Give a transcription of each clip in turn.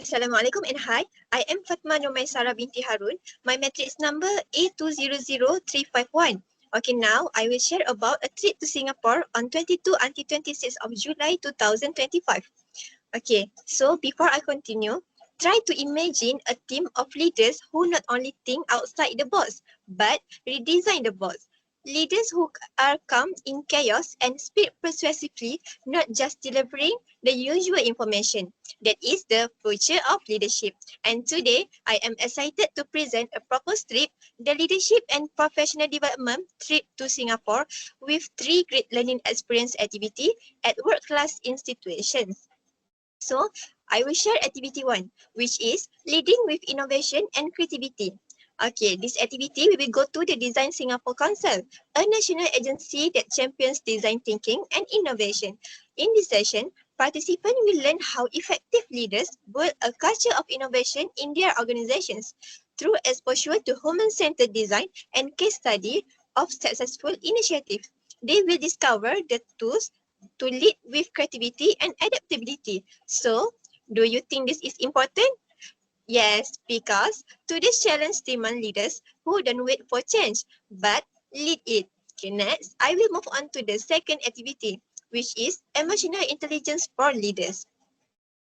Assalamualaikum and hi. I am Fatma Numaisara binti Harun. My matrix number A200351. Okay, now I will share about a trip to Singapore on 22 until 26 of July 2025. Okay, so before I continue, try to imagine a team of leaders who not only think outside the box, but redesign the box. Leaders who are calm in chaos and speak persuasively, not just delivering the usual information. That is the future of leadership. And today, I am excited to present a proposed trip, the Leadership and Professional Development Trip to Singapore, with 3 great learning experience activity at world-class institutions. So I will share activity 1, which is leading with innovation and creativity. Okay, this activity we will go to the Design Singapore Council, a national agency that champions design thinking and innovation. In this session, participants will learn how effective leaders build a culture of innovation in their organizations through exposure to human-centered design and case study of successful initiatives. They will discover the tools to lead with creativity and adaptability. So, do you think this is important? Yes, because today's challenge demand leaders who don't wait for change, but lead it. Okay, next, I will move on to the second activity, which is emotional intelligence for leaders.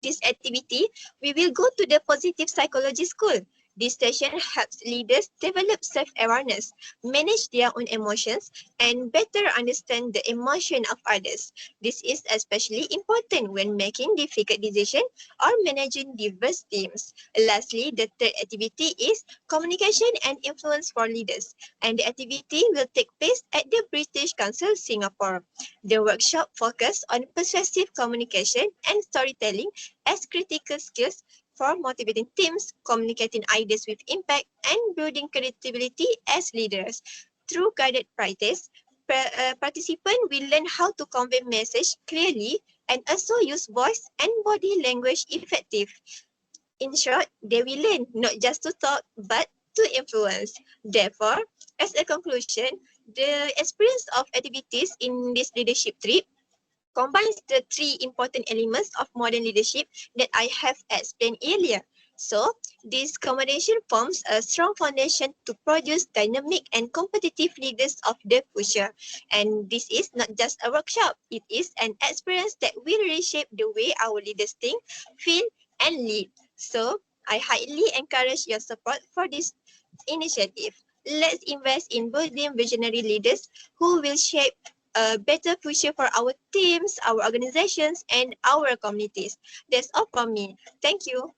This activity, we will go to the Positive Psychology School. This session helps leaders develop self-awareness, manage their own emotions, and better understand the emotion of others. This is especially important when making difficult decisions or managing diverse teams. Lastly, the third activity is communication and influence for leaders. And the activity will take place at the British Council, Singapore. The workshop focuses on persuasive communication and storytelling as critical skills for motivating teams, communicating ideas with impact, and building credibility as leaders. Through guided practice, participants will learn how to convey message clearly and also use voice and body language effective. In short, they will learn not just to talk but to influence. Therefore, as a conclusion, the experience of activities in this leadership trip combines the 3 important elements of modern leadership that I have explained earlier. So, this combination forms a strong foundation to produce dynamic and competitive leaders of the future. And this is not just a workshop, it is an experience that will reshape the way our leaders think, feel, and lead. So, I highly encourage your support for this initiative. Let's invest in building visionary leaders who will shape a better future for our teams, our organizations, and our communities. That's all from me. Thank you.